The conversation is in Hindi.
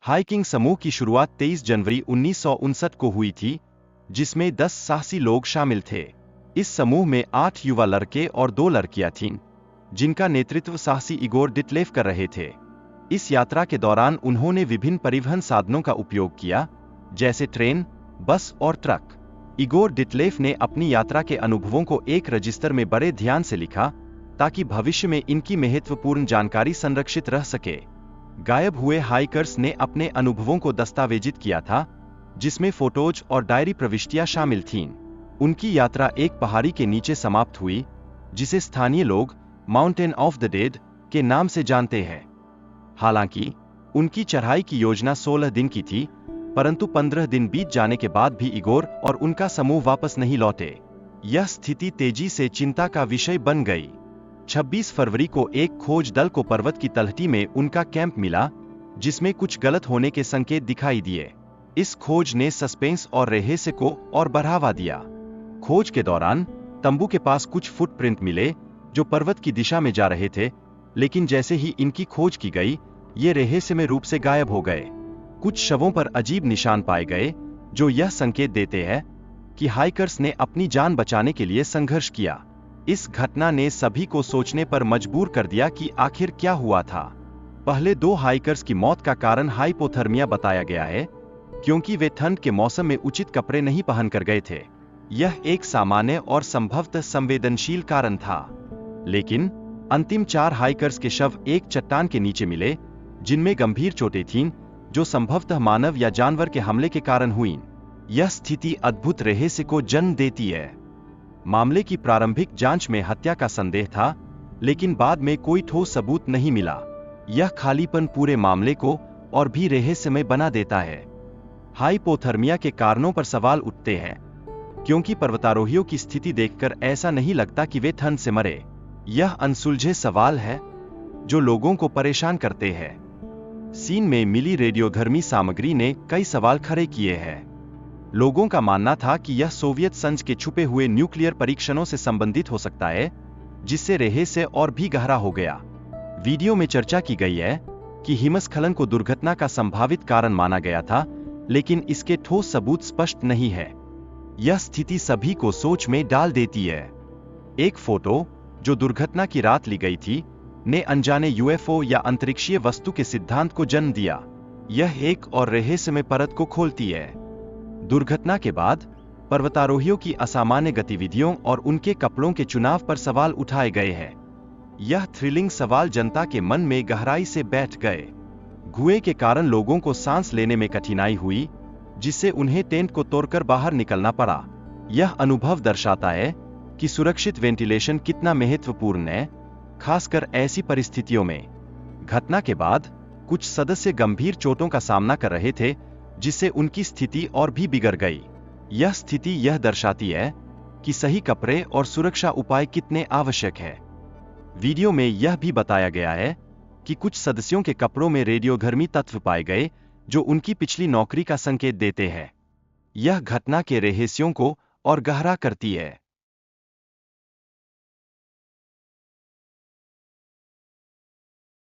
हाइकिंग समूह की शुरुआत 23 जनवरी 1959 को हुई थी, जिसमें 10 साहसी लोग शामिल थे। इस समूह में 8 युवा लड़के और 2 लड़कियां थीं, जिनका नेतृत्व साहसी इगोर डिटलेफ कर रहे थे। इस यात्रा के दौरान उन्होंने विभिन्न परिवहन साधनों का उपयोग किया, जैसे ट्रेन, बस और ट्रक। इगोर डिटलेफ ने अपनी यात्रा के अनुभवों को एक रजिस्टर में बड़े ध्यान से लिखा, ताकि भविष्य में इनकी महत्वपूर्ण जानकारी संरक्षित रह सके। गायब हुए हाइकर्स ने अपने अनुभवों को दस्तावेजित किया था, जिसमें फोटोज और डायरी प्रविष्टियां शामिल थीं। उनकी यात्रा एक पहाड़ी के नीचे समाप्त हुई, जिसे स्थानीय लोग माउंटेन ऑफ द डेड के नाम से जानते हैं। हालांकि उनकी चढ़ाई की योजना 16 दिन की थी, परंतु 15 दिन बीत जाने के बाद भी इगोर और उनका समूह वापस नहीं लौटे। यह स्थिति तेजी से चिंता का विषय बन गई। 26 फरवरी को एक खोज दल को पर्वत की तलहटी में उनका कैंप मिला, जिसमें कुछ गलत होने के संकेत दिखाई दिए। इस खोज ने सस्पेंस और रहस्य को और बढ़ावा दिया। खोज के दौरान तंबू के पास कुछ फुटप्रिंट मिले, जो पर्वत की दिशा में जा रहे थे, लेकिन जैसे ही इनकी खोज की गई, ये रहस्यमय रूप से गायब हो गए। कुछ शवों पर अजीब निशान पाए गए, जो यह संकेत देते हैं कि हाइकर्स ने अपनी जान बचाने के लिए संघर्ष किया। इस घटना ने सभी को सोचने पर मजबूर कर दिया कि आखिर क्या हुआ था। पहले 2 हाइकर्स की मौत का कारण हाइपोथर्मिया बताया गया है, क्योंकि वे ठंड के मौसम में उचित कपड़े नहीं पहनकर गए थे। यह एक सामान्य और संभवतः संवेदनशील कारण था। लेकिन अंतिम 4 हाइकर्स के शव एक चट्टान के नीचे मिले, जिनमें गंभीर चोटें थीं, जो संभवतः मानव या जानवर के हमले के कारण हुईं। यह स्थिति अद्भुत रहस्य को जन्म देती है। मामले की प्रारंभिक जांच में हत्या का संदेह था, लेकिन बाद में कोई ठोस सबूत नहीं मिला। यह खालीपन पूरे मामले को और भी रहस्यमय बना देता है। हाइपोथर्मिया के कारणों पर सवाल उठते हैं, क्योंकि पर्वतारोहियों की स्थिति देखकर ऐसा नहीं लगता कि वे ठंड से मरे। यह अनसुलझे सवाल है, जो लोगों को परेशान करते हैं। चीन में मिली रेडियोधर्मी सामग्री ने कई सवाल खड़े किए हैं। लोगों का मानना था कि यह सोवियत संघ के छुपे हुए न्यूक्लियर परीक्षणों से संबंधित हो सकता है, जिससे रहस्य और भी गहरा हो गया। वीडियो में चर्चा की गई है कि हिमस्खलन को दुर्घटना का संभावित कारण माना गया था, लेकिन इसके ठोस सबूत स्पष्ट नहीं है। यह स्थिति सभी को सोच में डाल देती है। एक फोटो, जो दुर्घटना की रात ली गई थी, ने अनजाने यूएफओ या अंतरिक्षीय वस्तु के सिद्धांत को जन्म दिया। यह एक और रहस्यमय परत को खोलती है। दुर्घटना के बाद पर्वतारोहियों की असामान्य गतिविधियों और उनके कपड़ों के चुनाव पर सवाल उठाए गए हैं। यह थ्रिलिंग सवाल जनता के मन में गहराई से बैठ गए। धुएं के कारण लोगों को सांस लेने में कठिनाई हुई, जिससे उन्हें टेंट को तोड़कर बाहर निकलना पड़ा। यह अनुभव दर्शाता है कि सुरक्षित वेंटिलेशन कितना महत्वपूर्ण है, खासकर ऐसी परिस्थितियों में। घटना के बाद कुछ सदस्य गंभीर चोटों का सामना कर रहे थे, जिससे उनकी स्थिति और भी बिगड़ गई। यह स्थिति यह दर्शाती है कि सही कपड़े और सुरक्षा उपाय कितने आवश्यक है। वीडियो में यह भी बताया गया है कि कुछ सदस्यों के कपड़ों में रेडियोधर्मी तत्व पाए गए, जो उनकी पिछली नौकरी का संकेत देते हैं। यह घटना के रहस्यों को और गहरा करती है।